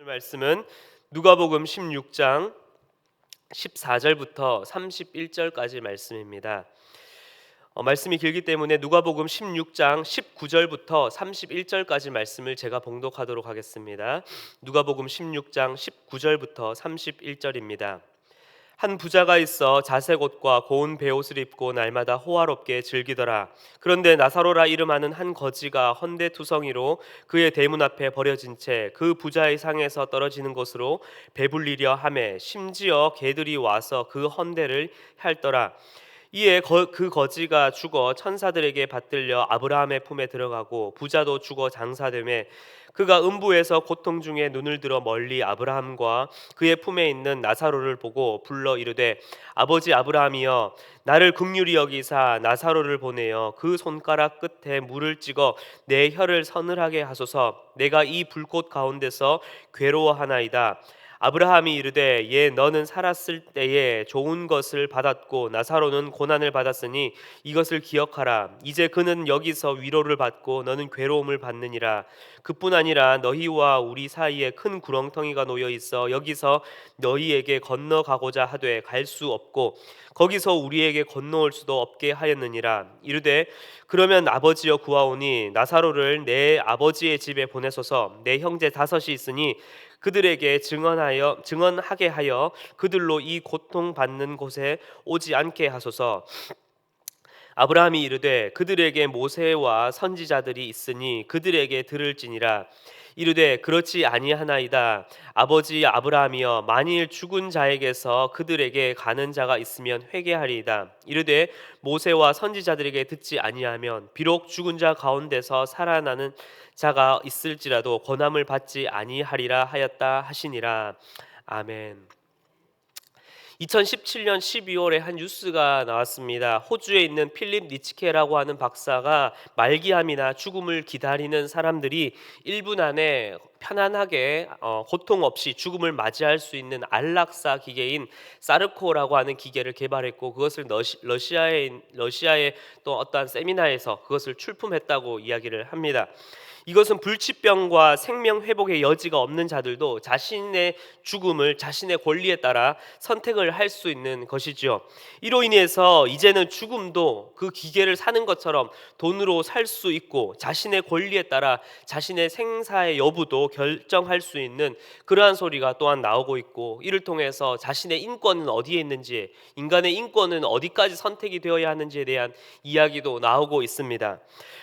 말씀은 누가복음 16장 14절부터 31절까지 말씀입니다. 말씀이 길기 때문에 누가복음 16장 19절부터 31절까지 말씀을 제가 봉독하도록 하겠습니다. 누가복음 16장 19절부터 31절입니다. 한 부자가 있어 자색 옷과 고운 베옷을 입고 날마다 호화롭게 즐기더라. 그런데 나사로라 이름하는 한 거지가 헌데투성이로 그의 대문 앞에 버려진 채 그 부자의 상에서 떨어지는 곳으로 배불리려 하매 심지어 개들이 와서 그 헌데를 핥더라. 이에 그 거지가 죽어 천사들에게 받들려 아브라함의 품에 들어가고 부자도 죽어 장사되매 그가 음부에서 고통 중에 눈을 들어 멀리 아브라함과 그의 품에 있는 나사로를 보고 불러 이르되 아버지 아브라함이여 나를 긍휼히 여기사 나사로를 보내어 그 손가락 끝에 물을 찍어 내 혀를 서늘하게 하소서. 내가 이 불꽃 가운데서 괴로워하나이다. 아브라함이 이르되 예 너는 살았을 때에 좋은 것을 받았고 나사로는 고난을 받았으니 이것을 기억하라. 이제 그는 여기서 위로를 받고 너는 괴로움을 받느니라. 그뿐 아니라 너희와 우리 사이에 큰 구렁텅이가 놓여 있어 여기서 너희에게 건너가고자 하되 갈 수 없고 거기서 우리에게 건너올 수도 없게 하였느니라. 이르되 그러면 아버지여 구하오니 나사로를 내 아버지의 집에 보내소서. 내 형제 다섯이 있으니 그들에게 증언하게 하여 그들로 이 고통받는 곳에 오지 않게 하소서. 아브라함이 이르되 그들에게 모세와 선지자들이 있으니 그들에게 들을지니라. 이르되 그렇지 아니하나이다. 아버지 아브라함이여 만일 죽은 자에게서 그들에게 가는 자가 있으면 회개하리이다. 이르되 모세와 선지자들에게 듣지 아니하면 비록 죽은 자 가운데서 살아나는 자가 있을지라도 권함을 받지 아니하리라 하였다 하시니라. 아멘. 2017년 12월에 한 뉴스가 나왔습니다. 호주에 있는 필립 니츠케라고 하는 박사가 말기암이나 죽음을 기다리는 사람들이 1분 안에 편안하게 고통 없이 죽음을 맞이할 수 있는 안락사 기계인 사르코라고 하는 기계를 개발했고 그것을 러시아의 또 어떠한 세미나에서 그것을 출품했다고 이야기를 합니다. 이것은 불치병과 생명 회복의 여지가 없는 자들도 자신의 죽음을 자신의 권리에 따라 선택을 할 수 있는 것이죠. 이로 인해서 이제는 죽음도 그 기계를 사는 것처럼 돈으로 살 수 있고 자신의 권리에 따라 자신의 생사의 여부도 결정할 수 있는 그러한 소리가 또한 나오고 있고 이를 통해서 자신의 인권은 어디에 있는지 인간의 인권은 어디까지 선택이 되어야 하는지에 대한 이야기도 나오고 있습니다.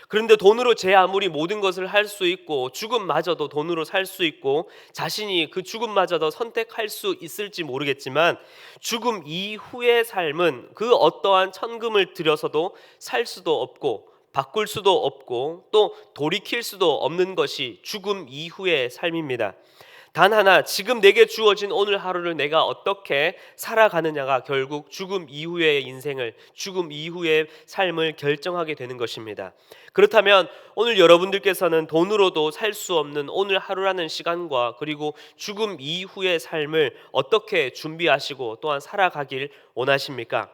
그런데 돈으로 제 아무리 모든 것을 할 수 있고 죽음마저도 돈으로 살 수 있고 자신이 그 죽음마저도 선택할 수 있을지 모르겠지만 죽음 이후의 삶은 그 어떠한 천금을 들여서도 살 수도 없고 바꿀 수도 없고 또 돌이킬 수도 없는 것이 죽음 이후의 삶입니다. 단 하나 지금 내게 주어진 오늘 하루를 내가 어떻게 살아가느냐가 결국 죽음 이후의 인생을 죽음 이후의 삶을 결정하게 되는 것입니다. 그렇다면 오늘 여러분들께서는 돈으로도 살 수 없는 오늘 하루라는 시간과 그리고 죽음 이후의 삶을 어떻게 준비하시고 또한 살아가길 원하십니까?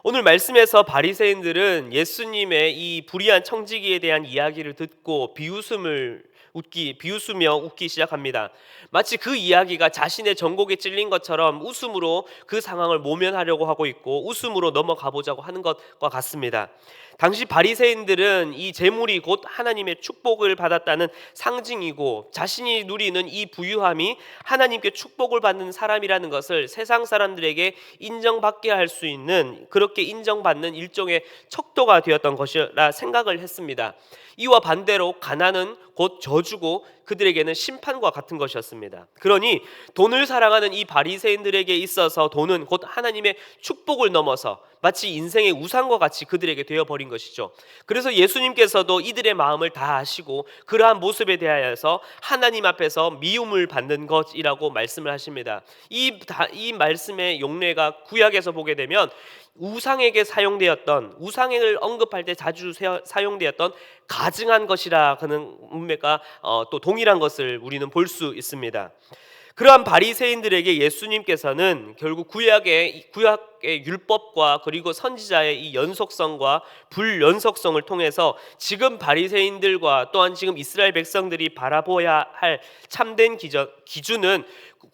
오늘 말씀에서 바리새인들은 예수님의 이 불의한 청지기에 대한 이야기를 듣고 비웃으며 웃기 시작합니다. 마치 그 이야기가 자신의 전곡에 찔린 것처럼 웃음으로 그 상황을 모면하려고 하고 있고 웃음으로 넘어가 보자고 하는 것과 같습니다. 당시 바리새인들은 이 재물이 곧 하나님의 축복을 받았다는 상징이고 자신이 누리는 이 부유함이 하나님께 축복을 받는 사람이라는 것을 세상 사람들에게 인정받게 할 수 있는 그렇게 인정받는 일종의 척도가 되었던 것이라 생각을 했습니다. 이와 반대로 가난은 곧 저주고 그들에게는 심판과 같은 것이었습니다. 그러니 돈을 사랑하는 이 바리새인들에게 있어서 돈은 곧 하나님의 축복을 넘어서 마치 인생의 우상과 같이 그들에게 되어버린 것이죠. 그래서 예수님께서도 이들의 마음을 다 아시고 그러한 모습에 대하여서 하나님 앞에서 미움을 받는 것이라고 말씀을 하십니다. 이 말씀의 용례가 구약에서 보게 되면 우상에게 사용되었던 우상을 언급할 때 자주 사용되었던 가증한 것이라 하는 문맥과 또 동일한 것을 우리는 볼 수 있습니다. 그러한 바리새인들에게 예수님께서는 결국 구약의 율법과 그리고 선지자의 이 연속성과 불연속성을 통해서 지금 바리새인들과 또한 지금 이스라엘 백성들이 바라보아야 할 참된 기준은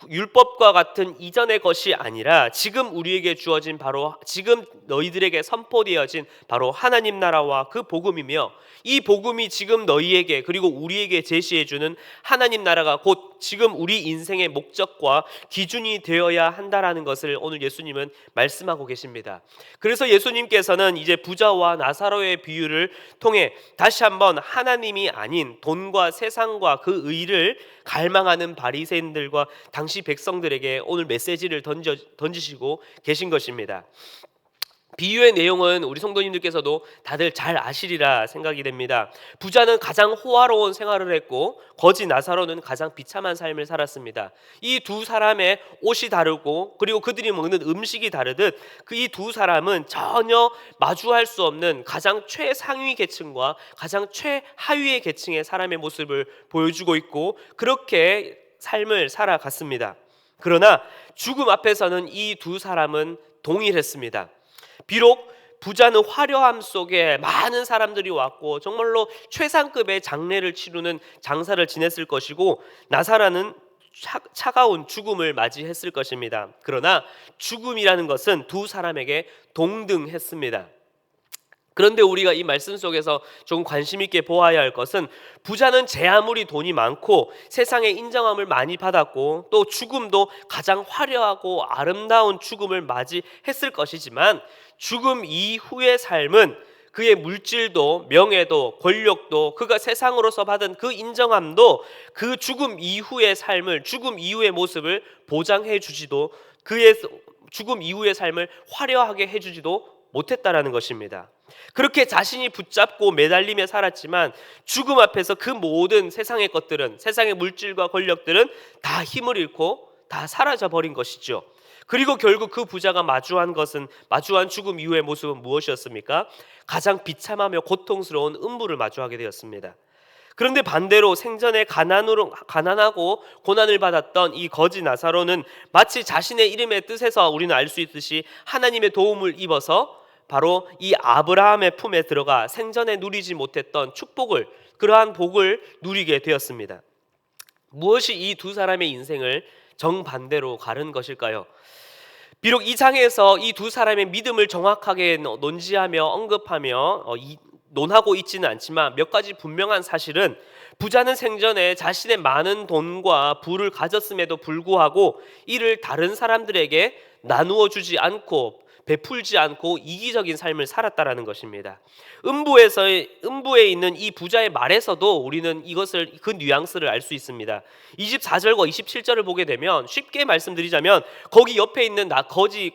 율법과 같은 이전의 것이 아니라 지금 우리에게 주어진 바로 지금 너희들에게 선포되어진 바로 하나님 나라와 그 복음이며, 이 복음이 지금 너희에게 그리고 우리에게 제시해주는 하나님 나라가 곧 지금 우리 인생의 목적과 기준이 되어야 한다라는 것을 오늘 예수님은 말씀하고 계십니다. 그래서 예수님께서는 이제 부자와 나사로의 비유를 통해 다시 한번 하나님이 아닌 돈과 세상과 그 의를 갈망하는 바리새인들과 당시 백성들에게 오늘 메시지를 던지시고 계신 것입니다. 비유의 내용은 우리 성도님들께서도 다들 잘 아시리라 생각이 됩니다. 부자는 가장 호화로운 생활을 했고 거지 나사로는 가장 비참한 삶을 살았습니다. 이 두 사람의 옷이 다르고 그리고 그들이 먹는 음식이 다르듯 그 이 두 사람은 전혀 마주할 수 없는 가장 최상위 계층과 가장 최하위의 계층의 사람의 모습을 보여주고 있고 그렇게 삶을 살아갔습니다. 그러나 죽음 앞에서는 이 두 사람은 동일했습니다. 비록 부자는 화려함 속에 많은 사람들이 왔고 정말로 최상급의 장례를 치르는 장사를 지냈을 것이고 나사로는 차가운 죽음을 맞이했을 것입니다. 그러나 죽음이라는 것은 두 사람에게 동등했습니다. 그런데 우리가 이 말씀 속에서 조금 관심 있게 보아야 할 것은 부자는 제 아무리 돈이 많고 세상의 인정함을 많이 받았고 또 죽음도 가장 화려하고 아름다운 죽음을 맞이했을 것이지만 죽음 이후의 삶은 그의 물질도 명예도 권력도 그가 세상으로서 받은 그 인정함도 그 죽음 이후의 삶을 죽음 이후의 모습을 보장해 주지도 그의 죽음 이후의 삶을 화려하게 해주지도 못했다라는 것입니다. 그렇게 자신이 붙잡고 매달리며 살았지만 죽음 앞에서 그 모든 세상의 것들은 세상의 물질과 권력들은 다 힘을 잃고 다 사라져 버린 것이죠. 그리고 결국 그 부자가 마주한 죽음 이후의 모습은 무엇이었습니까? 가장 비참하며 고통스러운 음부를 마주하게 되었습니다. 그런데 반대로 생전에 가난하고 고난을 받았던 이 거지 나사로는 마치 자신의 이름의 뜻에서 우리는 알 수 있듯이 하나님의 도움을 입어서 바로 이 아브라함의 품에 들어가 생전에 누리지 못했던 축복을, 그러한 복을 누리게 되었습니다. 무엇이 이 두 사람의 인생을 정반대로 가른 것일까요? 비록 이 장에서 이 두 사람의 믿음을 정확하게 논지하며 언급하며 논하고 있지는 않지만 몇 가지 분명한 사실은 부자는 생전에 자신의 많은 돈과 부를 가졌음에도 불구하고 이를 다른 사람들에게 나누어 주지 않고 베풀지 않고 이기적인 삶을 살았다라는 것입니다. 음부에 있는 이 부자의 말에서도 우리는 그 뉘앙스를 알 수 있습니다. 24절과 27절을 보게 되면 쉽게 말씀드리자면 거기 옆에 있는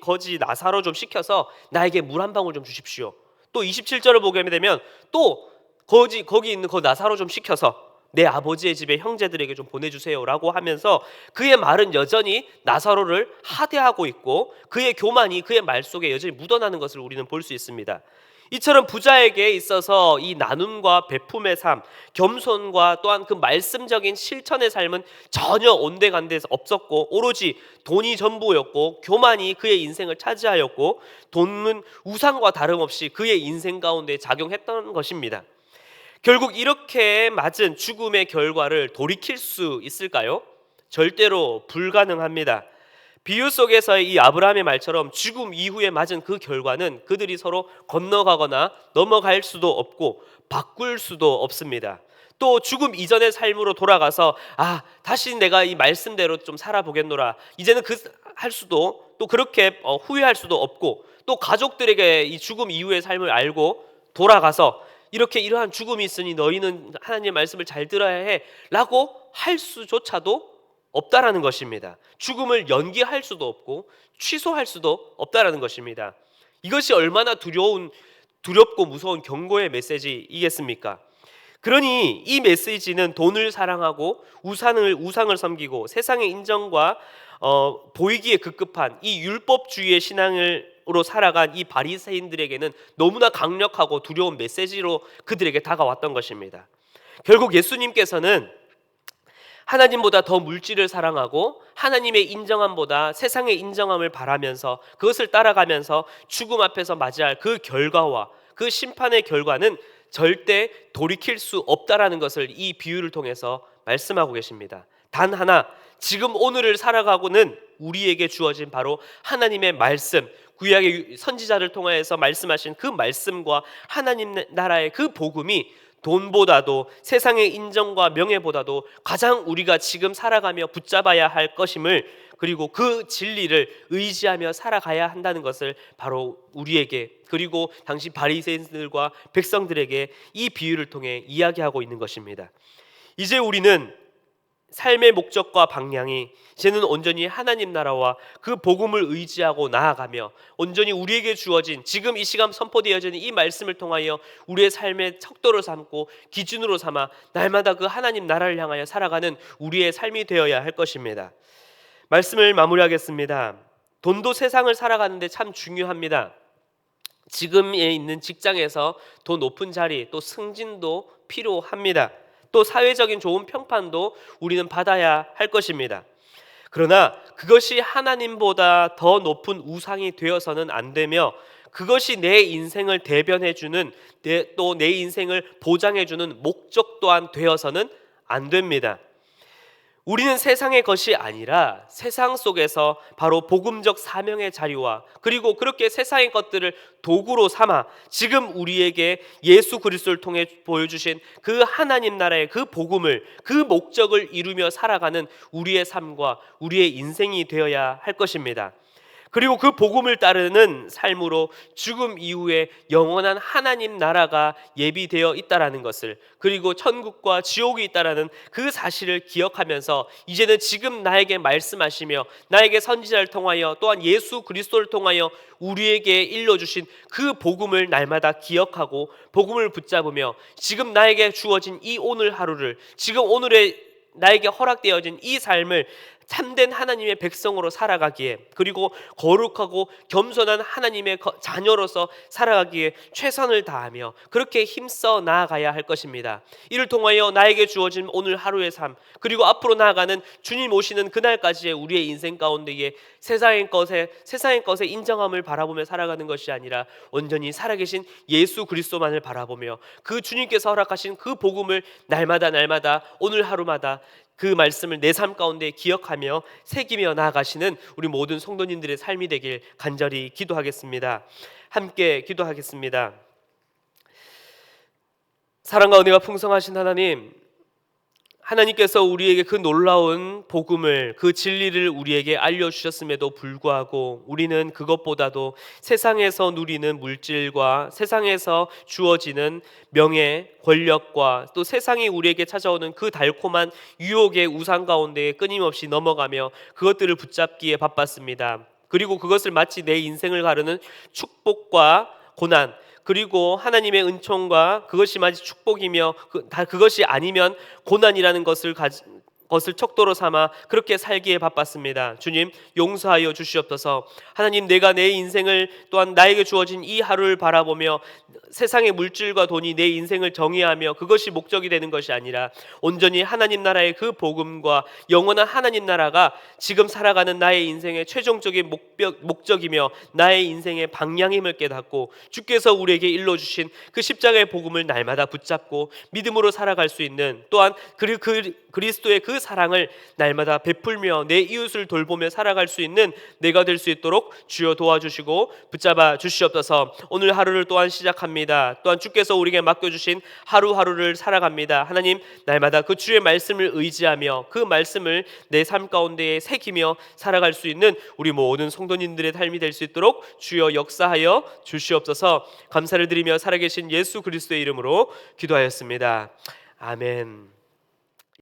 거지 나사로 좀 시켜서 나에게 물 한 방울 좀 주십시오. 또 27절을 보게 되면 또 거기 있는 그 나사로 좀 시켜서 내 아버지의 집에 형제들에게 좀 보내주세요라고 하면서 그의 말은 여전히 나사로를 하대하고 있고 그의 교만이 그의 말 속에 여전히 묻어나는 것을 우리는 볼 수 있습니다. 이처럼 부자에게 있어서 이 나눔과 베품의 삶, 겸손과 또한 그 말씀적인 실천의 삶은 전혀 온데간데서 없었고 오로지 돈이 전부였고 교만이 그의 인생을 차지하였고 돈은 우상과 다름없이 그의 인생 가운데 작용했던 것입니다. 결국 이렇게 맞은 죽음의 결과를 돌이킬 수 있을까요? 절대로 불가능합니다. 비유 속에서의 이 아브라함의 말처럼 죽음 이후에 맞은 그 결과는 그들이 서로 건너가거나 넘어갈 수도 없고 바꿀 수도 없습니다. 또 죽음 이전의 삶으로 돌아가서 다시 내가 이 말씀대로 좀 살아보겠노라 이제는 할 수도 또 그렇게 후회할 수도 없고 또 가족들에게 이 죽음 이후의 삶을 알고 돌아가서 이러한 죽음이 있으니 너희는 하나님의 말씀을 잘 들어야 해 라고 할 수조차도 없다라는 것입니다. 죽음을 연기할 수도 없고 취소할 수도 없다라는 것입니다. 이것이 얼마나 두렵고 무서운 경고의 메시지이겠습니까? 그러니 이 메시지는 돈을 사랑하고 우상을 섬기고 세상의 인정과 보이기에 급급한 이 율법주의의 신앙으로 살아간 이 바리새인들에게는 너무나 강력하고 두려운 메시지로 그들에게 다가왔던 것입니다. 결국 예수님께서는 하나님보다 더 물질을 사랑하고 하나님의 인정함보다 세상의 인정함을 바라면서 그것을 따라가면서 죽음 앞에서 맞이할 그 결과와 그 심판의 결과는 절대 돌이킬 수 없다라는 것을 이 비유를 통해서 말씀하고 계십니다. 단 하나, 지금 오늘을 살아가고는 우리에게 주어진 바로 하나님의 말씀, 구약의 선지자를 통하여서 말씀하신 그 말씀과 하나님 나라의 그 복음이 돈보다도 세상의 인정과 명예보다도 가장 우리가 지금 살아가며 붙잡아야 할 것임을, 그리고 그 진리를 의지하며 살아가야 한다는 것을 바로 우리에게, 그리고 당시 바리새인들과 백성들에게 이 비유를 통해 이야기하고 있는 것입니다. 이제 우리는 삶의 목적과 방향이 이제는 온전히 하나님 나라와 그 복음을 의지하고 나아가며 온전히 우리에게 주어진 지금 이 시간 선포되어지는 이 말씀을 통하여 우리의 삶의 척도를 삼고 기준으로 삼아 날마다 그 하나님 나라를 향하여 살아가는 우리의 삶이 되어야 할 것입니다. 말씀을 마무리하겠습니다. 돈도 세상을 살아가는데 참 중요합니다. 지금에 있는 직장에서 더 높은 자리, 또 승진도 필요합니다. 또 사회적인 좋은 평판도 우리는 받아야 할 것입니다. 그러나 그것이 하나님보다 더 높은 우상이 되어서는 안 되며, 그것이 내 인생을 대변해주는, 또 내 인생을 보장해주는 목적 또한 되어서는 안 됩니다. 우리는 세상의 것이 아니라 세상 속에서 바로 복음적 사명의 자리와, 그리고 그렇게 세상의 것들을 도구로 삼아 지금 우리에게 예수 그리스도를 통해 보여주신 그 하나님 나라의 그 복음을, 그 목적을 이루며 살아가는 우리의 삶과 우리의 인생이 되어야 할 것입니다. 그리고 그 복음을 따르는 삶으로 죽음 이후에 영원한 하나님 나라가 예비되어 있다라는 것을, 그리고 천국과 지옥이 있다라는 그 사실을 기억하면서 이제는 지금 나에게 말씀하시며 나에게 선지자를 통하여 또한 예수 그리스도를 통하여 우리에게 일러주신 그 복음을 날마다 기억하고 복음을 붙잡으며 지금 나에게 주어진 이 오늘 하루를, 지금 오늘의 나에게 허락되어진 이 삶을 참된 하나님의 백성으로 살아가기에, 그리고 거룩하고 겸손한 하나님의 자녀로서 살아가기에 최선을 다하며 그렇게 힘써 나아가야 할 것입니다. 이를 통하여 나에게 주어진 오늘 하루의 삶, 그리고 앞으로 나아가는 주님 오시는 그날까지의 우리의 인생 가운데에 세상의 것의 인정함을 바라보며 살아가는 것이 아니라 온전히 살아계신 예수 그리스도만을 바라보며 그 주님께서 허락하신 그 복음을 날마다 오늘 하루마다 그 말씀을 내 삶 가운데 기억하며 새기며 나아가시는 우리 모든 성도님들의 삶이 되길 간절히 기도하겠습니다. 함께 기도하겠습니다. 사랑과 은혜가 풍성하신 하나님, 하나님께서 우리에게 그 놀라운 복음을, 그 진리를 우리에게 알려주셨음에도 불구하고 우리는 그것보다도 세상에서 누리는 물질과 세상에서 주어지는 명예, 권력과 또 세상이 우리에게 찾아오는 그 달콤한 유혹의 우상 가운데 끊임없이 넘어가며 그것들을 붙잡기에 바빴습니다. 그리고 그것을 마치 내 인생을 가르는 축복과 고난, 그리고 하나님의 은총과 그것이 마치 축복이며 그것이 아니면 고난이라는 것을 척도로 삼아 그렇게 살기에 바빴습니다. 주님, 용서하여 주시옵소서. 하나님, 내가 내 인생을 또한 나에게 주어진 이 하루를 바라보며 세상의 물질과 돈이 내 인생을 정의하며 그것이 목적이 되는 것이 아니라 온전히 하나님 나라의 그 복음과 영원한 하나님 나라가 지금 살아가는 나의 인생의 최종적인 목적이며 나의 인생의 방향임을 깨닫고 주께서 우리에게 일러주신 그 십자가의 복음을 날마다 붙잡고 믿음으로 살아갈 수 있는, 또한 그리스도의 그 사랑을 날마다 베풀며 내 이웃을 돌보며 살아갈 수 있는 내가 될 수 있도록 주여 도와주시고 붙잡아 주시옵소서. 오늘 하루를 또한 시작합니다. 또한 주께서 우리에게 맡겨주신 하루하루를 살아갑니다. 하나님, 날마다 그 주의 말씀을 의지하며 그 말씀을 내 삶 가운데에 새기며 살아갈 수 있는 우리 모든 성도님들의 삶이 될 수 있도록 주여 역사하여 주시옵소서. 감사를 드리며 살아계신 예수 그리스도의 이름으로 기도하였습니다. 아멘.